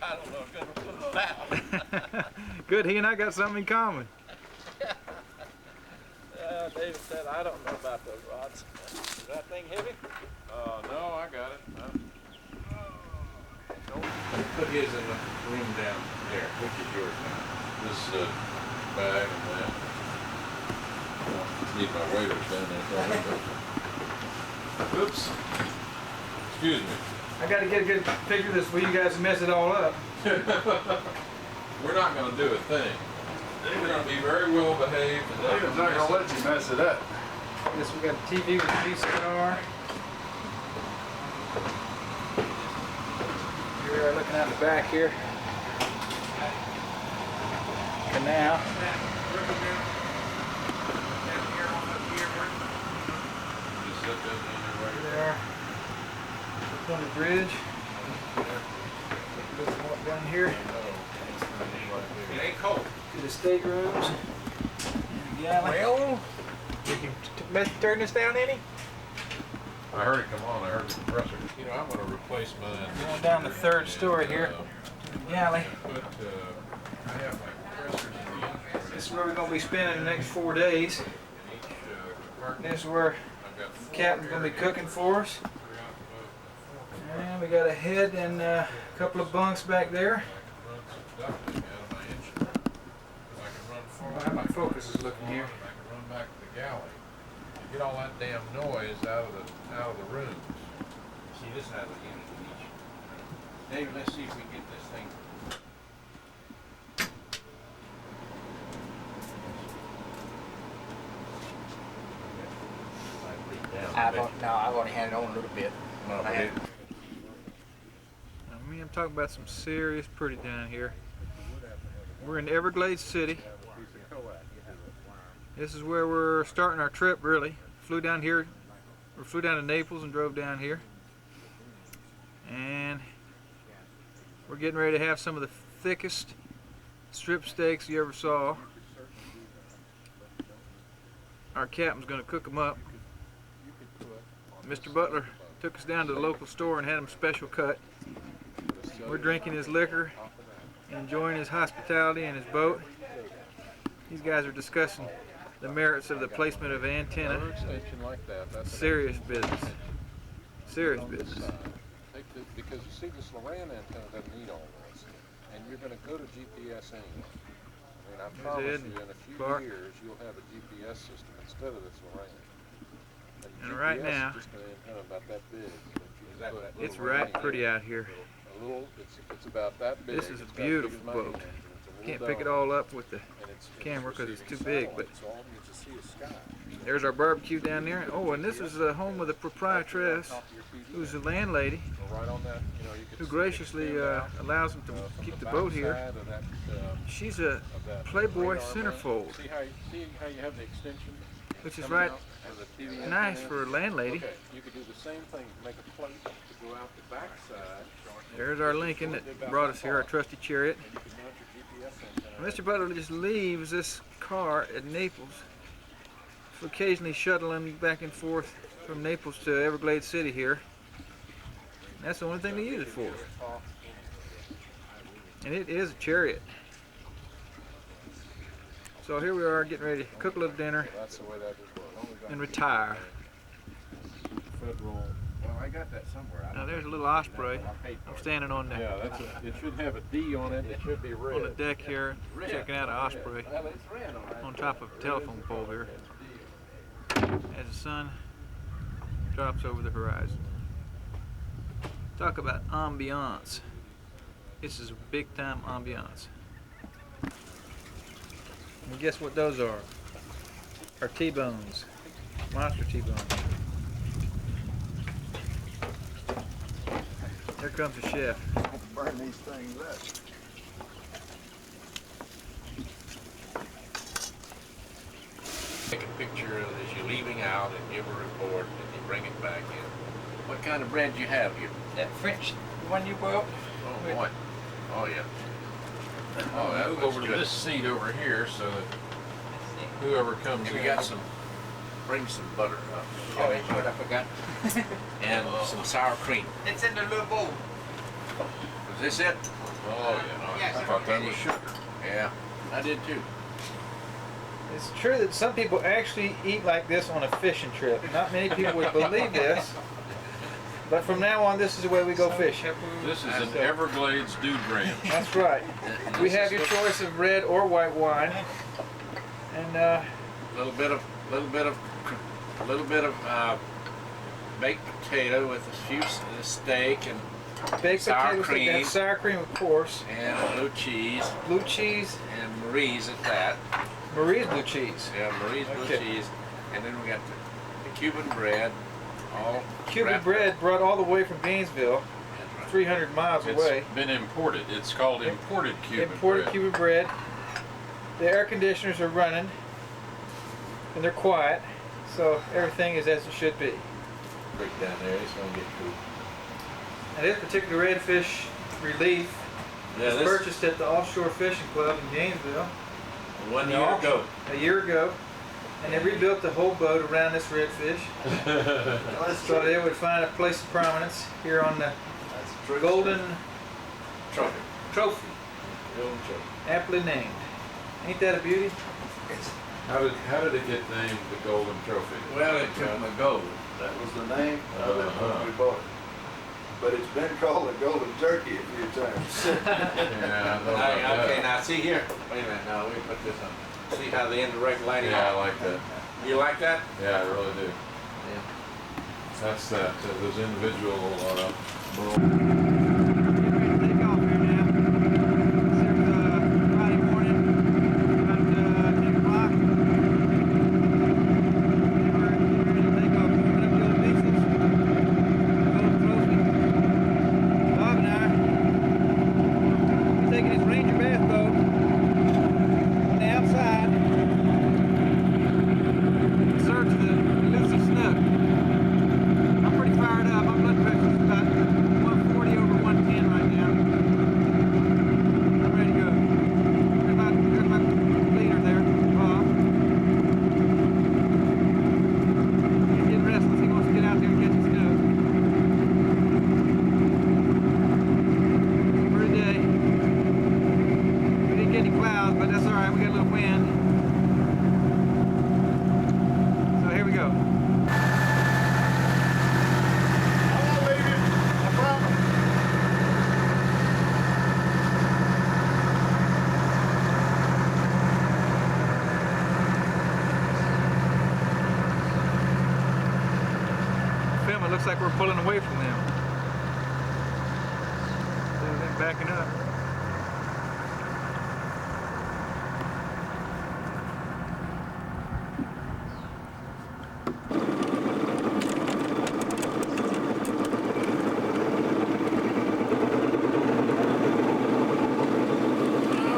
I don't know. Good about. Good, he and I got something in common. David said, I don't know about those rods. Is that thing heavy? No, I got it. Put his in the room down there. Which is yours now? This bag and that. Need my waders down there. Oops. Excuse me. I got to get a good picture of this before you guys mess it all up. We're not going to do a thing. We're going to be very well behaved. David's not going to let you mess it up. Guess we got a TV with a VCR. Here we are looking out the back here. Canal. Just set that down there right There. Up on the bridge. Walk down here It ain't cold. to the staterooms. Well, did you turn this down any? I heard it come on. I heard the compressor. You know, I'm going to replace mine. Going down the third story here to the galley. I have my compressors in the entrance. This is where we're going to be spending the next 4 days. This is where the captain's going to be cooking for us. And we got a head and a couple of bunks back there. How my focus is looking here. I can run back to the galley and get all that damn noise out of the rooms. See, this has a unit in each. David, let's see if we can get this thing. I've already had it on a little bit. I'm talking about some serious pretty down here. We're in Everglades City. This is where we're starting our trip, really. Flew down here, or flew down to Naples and drove down here. And we're getting ready to have some of the thickest strip steaks you ever saw. Our captain's going to cook them up. Mr. Butler took us down to the local store and had them special cut. We're drinking his liquor, enjoying his hospitality and his boat. These guys are discussing the merits of the placement of antenna. Serious business. Serious business. Because you see, this Loran antenna doesn't need all this, and you're going to go to GPS anyway. I mean, I promise you, in a few years, you'll have a GPS system instead of this Loran. And right now, it's right pretty out here. It's about that big. This is a beautiful boat. Can't pick it all up with the camera because it's too big, but there's our barbecue down there. Oh, and this is the home of the proprietress, who's the landlady, who graciously allows them to keep the boat here. She's a Playboy centerfold, which is right nice for a landlady. Okay, you could do the same thing, make a plate to go out the back side. There's our Lincoln that brought us here, our trusty chariot. Mr. Butler just leaves this car at Naples, so occasionally shuttling back and forth from Naples to Everglades City here. And that's the only thing to use it for. And it is a chariot. So here we are getting ready to cook a little dinner and retire. Federal. Well, I got that somewhere. Now there's a little osprey. I'm standing on the It should have a D on it. It should be red. on the deck here, checking out an osprey on top of a telephone pole here as the sun drops over the horizon. Talk about ambiance. This is a big time ambiance. And guess what those are? Our T-bones, monster T-bones. Here comes the chef. Burn these things up. Take a picture as you're leaving out and give a report and you bring it back in. What kind of bread do you have here? That French one you brought? Oh, boy. Oh, yeah. Oh, that Move over to this seat over here so that whoever comes we in. got some, bring some butter up. Oh, that's what I forgot. And some sour cream. It's in the little bowl. Is this it? Oh, yeah, no, I thought that was sugar. Yeah, I did too. It's true that some people actually eat like this on a fishing trip. Not many people would believe this. But from now on, this is the way we go fishing. This is an Everglades dude ranch. That's right. We have your choice of red or white wine, and A little bit of baked potato with a few steak and baked sour potatoes. cream. Have sour cream, of course. and blue cheese Blue cheese. and Marie's at that. Marie's blue cheese. Yeah, Marie's blue Okay. cheese, and then we got the Cuban bread, all Cuban wrapped bread up. brought all the way from Gainesville, 300 miles away. It's been imported. It's called imported Cuban Imported bread. Cuban bread. The air conditioners are running, and they're quiet, so everything is as it should be. Break down there, it's gonna get cool. And this particular redfish relief was purchased at the Offshore Fishing Club in Gainesville 1 year ago. a year ago, and they rebuilt the whole boat around this redfish so they would find a place of prominence here on the Golden Trophy. Trophy, Golden trophy. aptly named. Ain't that a beauty? How did it get named the Golden Trophy? Well, it took my gold. That was the name of it when we bought it. But it's been called a golden turkey a few times. Yeah, I know about Okay, that. now see here. Wait a minute, now we put this on. See how the indirect lighting? Yeah, I like that. You like that? Yeah, I really do. Yeah. That's that. Those individual Take off here now. It's Friday morning, about 10 o'clock. We're getting ready to take off, moving up the old Naples, Golden Trophy. Bob and I are taking his Ranger bass boat on the outside in search of the elusive snook. I'm pretty fired up. My blood pressure's about 140 over 110 right now. I'm ready to go. There's my leader there, Bob. He's getting restless. He wants to get out there and catch his snook. For today. We didn't get any clouds, but that's alright. We got a little wind. So here we go. Film, it looks like we're pulling away from them. They're backing up.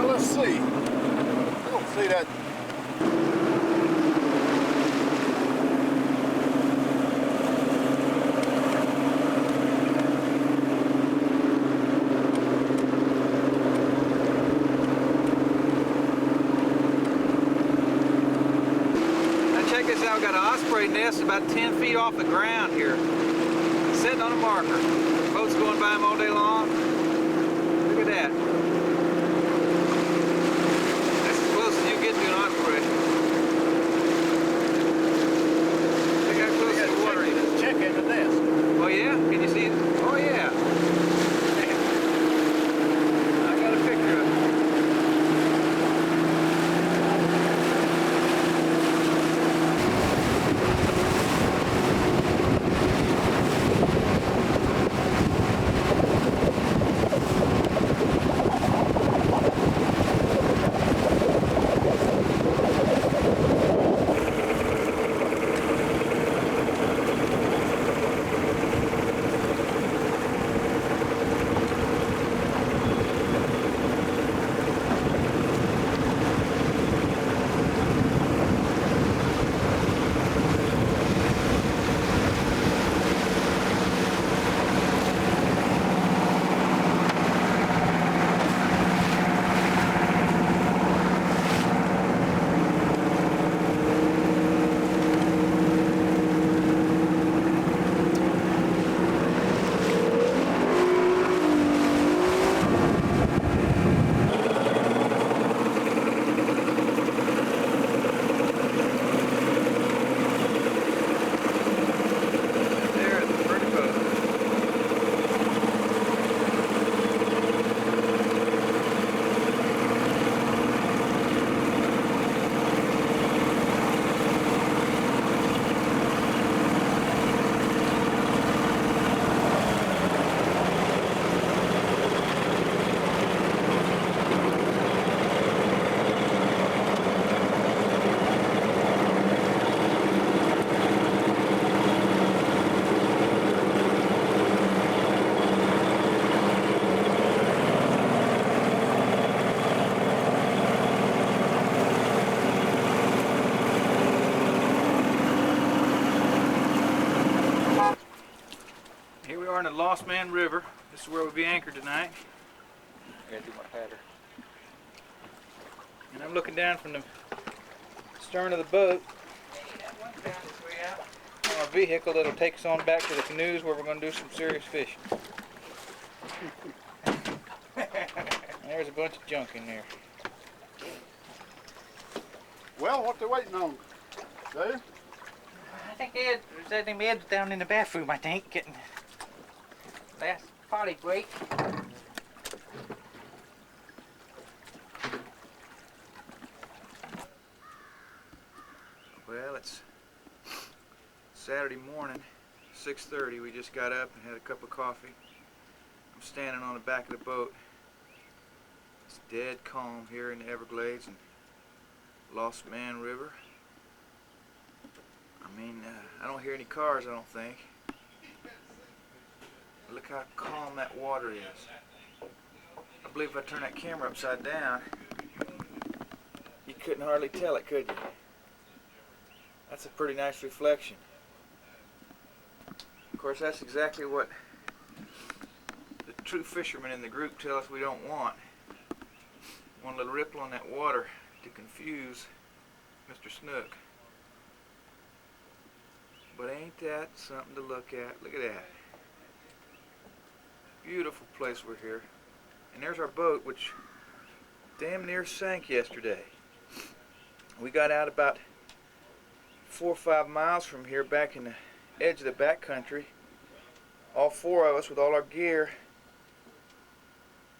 Let's see. I don't see that. Now check this out. We got an osprey nest about 10 feet off the ground here. Sitting on a marker. Boats going by them all day long. Look at that. That's as close as you get to an osprey. Look how close to the water he is. Check in the nest. Oh yeah? Can you see it? Oh yeah. I got a picture of it. Lostman River. This is where we'll be anchored tonight. I gotta do my patter. And I'm looking down from the stern of the boat on our vehicle that'll take us on back to the canoes where we're going to do some serious fishing. There's a bunch of junk in there. Well, what they waiting on? Dave? I think Ed's down in the bathroom, I think, getting last potty break. Well, it's Saturday morning, 6:30. We just got up and had a cup of coffee. I'm standing on the back of the boat. It's dead calm here in the Everglades and Lostman River. I mean, I don't hear any cars, I don't think. Look how calm that water is. I believe if I turn that camera upside down, you couldn't hardly tell it, could you? That's a pretty nice reflection. Of course, that's exactly what the true fishermen in the group tell us we don't want. One little ripple on that water to confuse Mr. Snook. But ain't that something to look at? Look at that. Beautiful place we're here. And there's our boat, which damn near sank yesterday. We got out about 4 or 5 miles from here, back in the edge of the backcountry, all 4 of us with all our gear,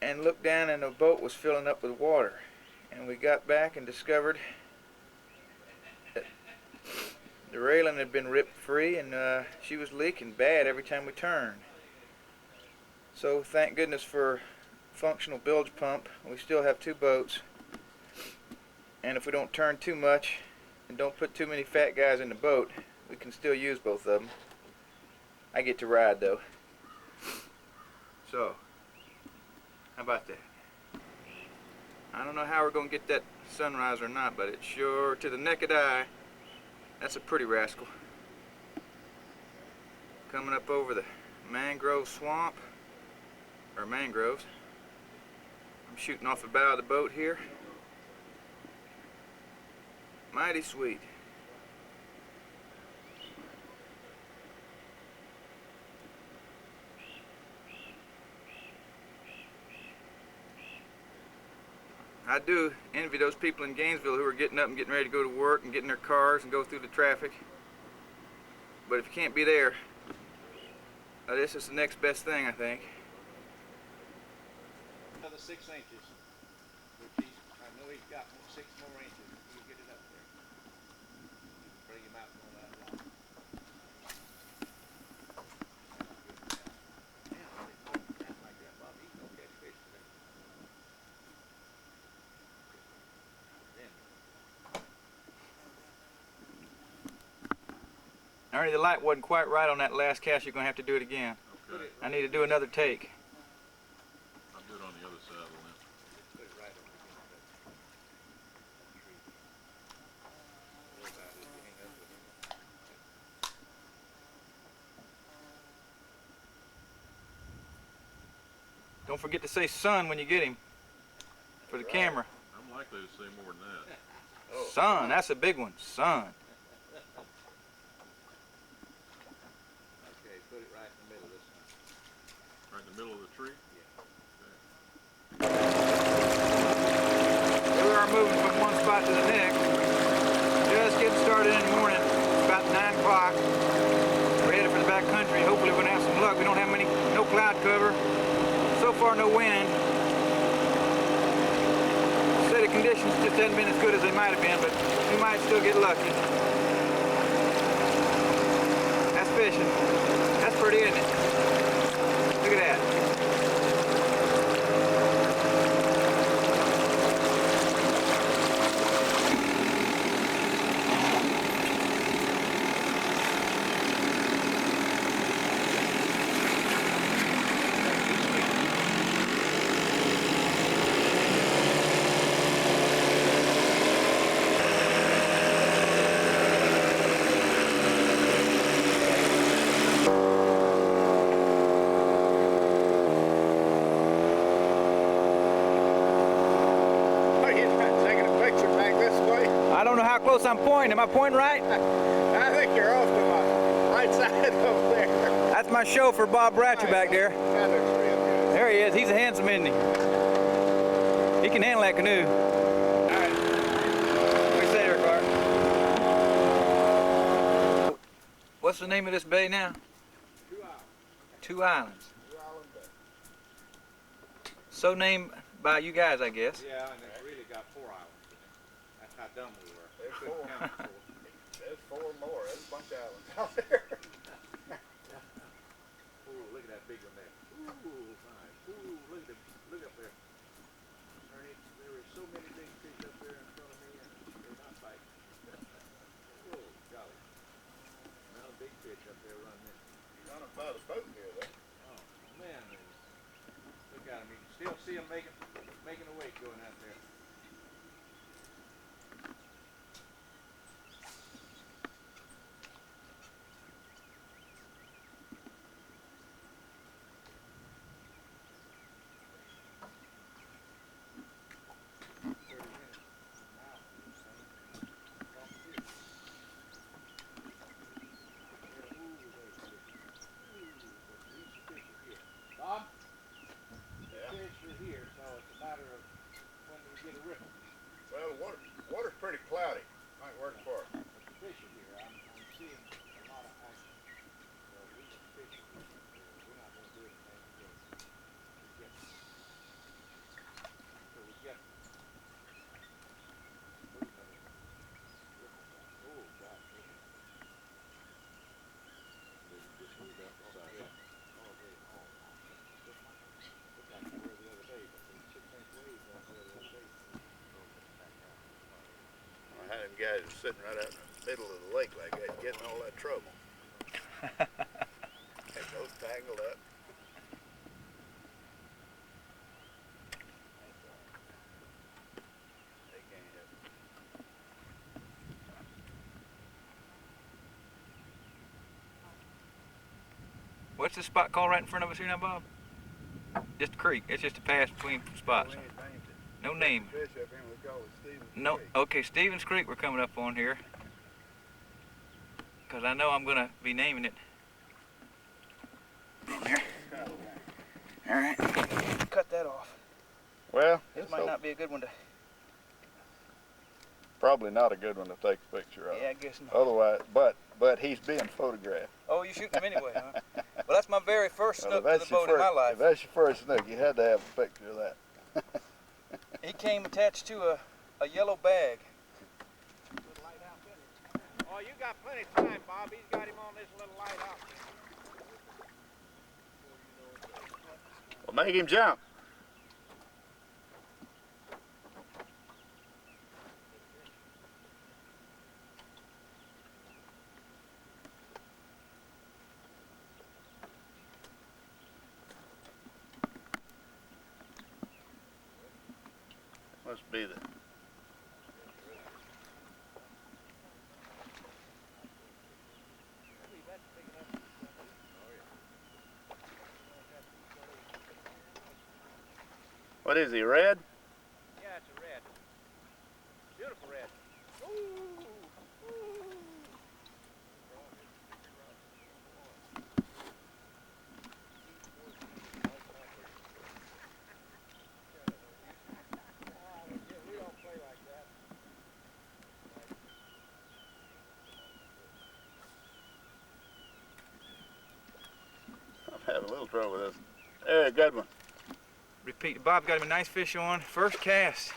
and looked down and the boat was filling up with water. And we got back and discovered that the railing had been ripped free, and she was leaking bad every time we turned. So thank goodness for functional bilge pump. We still have 2 boats, and if we don't turn too much and don't put too many fat guys in the boat, we can still use both of them. I get to ride though. So, how about that? I don't know how we're going to get that sunrise or not, but it's sure, to the naked eye, that's a pretty rascal. Coming up over the mangrove swamp, or mangroves. I'm shooting off the bow of the boat here. Mighty sweet. I do envy those people in Gainesville who are getting up and getting ready to go to work and getting their cars and go through the traffic. But if you can't be there, this is the next best thing, I think. Another 6 inches, which I know he's got 6 more inches. We'll get it up there. Bring him out on that line. Like that, Bob. He's gonna catch fish today. Ernie, the light wasn't quite right on that last cast. You're going to have to do it again. Okay. I need to do another take. I'll do it on the other side of the lens. Put it right over the Don't forget to say sun when you get him for the camera. I'm likely to say more than that. Sun, that's a big one. Sun. Okay, put it right in the middle of this one. Right in the middle of the tree? Here we are moving from one spot to the next. Just getting started in the morning. It's about 9 o'clock. We're headed for the back country. Hopefully we're going to have some luck. We don't have no cloud cover. So far, no wind. Say the conditions just haven't been as good as they might have been, but we might still get lucky. That's fishing. That's pretty, isn't it? Look at that. I don't know how close I'm pointing. Am I pointing right? I think you're off to my right side over there. That's my chauffeur, Bob Bratcher, back there. That looks real good. There he is. He's a handsome, isn't he? He can handle that canoe. All right. What do you say there, Clark? What's the name of this bay now? 2 hours. 2 Islands. 2 Island Bay. So named by you guys, I guess. Yeah, and it's really got 4 islands in it. That's how dumb we were. There's 4. There's 4 more. There's a bunch of islands out there. Ooh, look at that big one there. Ooh, fine. Ooh, look at him. Look up there. Ernie, there were so many big fish up there in front of me, and they're not biting. Oh, golly. Not a big fish up there running in. You're running by the boat here, though. Oh, man. Look at him. You can still see him making a wake going out there. Bob? Yeah. Fish are here, so it's a matter of when we get a ripple. Well, the water's pretty cloudy. Might work for it. But the fish are here. I'm seeing a lot of action. So we can fish it. We're not going to do anything until we get movement in ripples out. Oh, gosh. Just moved out the side. Yeah. Oh, they all. Looked like they were the other day, but the 6-inch waves out there the other day. I had them guys sitting right out in the middle of the lake like that, getting all that trouble. They both tangled up. They can't help it. What's the spot called right in front of us here now, Bob? Just a creek. It's just a pass between spots. No name. Fish up here, we call it Stevens No. Creek. Okay, Stevens Creek we're coming up on here. Because I know I'm going to be naming it. There. All right. Cut that off. Well, This might not be a good one to... probably not a good one to take a picture of. Yeah, I guess not. Otherwise, but he's being photographed. Oh, you shooting him anyway, huh? Well, that's my very first Well, snook to the boat in my life. If that's your first snook, you had to have a picture of that. He came attached to a yellow bag. Oh, you got plenty of time, Bob. He's got him on this little light outfit. Well, make him jump. Must be the... What is he, red? Yeah, it's a red. Beautiful red. Ooh. Ooh. We don't play like that. I'm having a little trouble with this. There, good one. Repeat. Bob got him a nice fish on. First cast.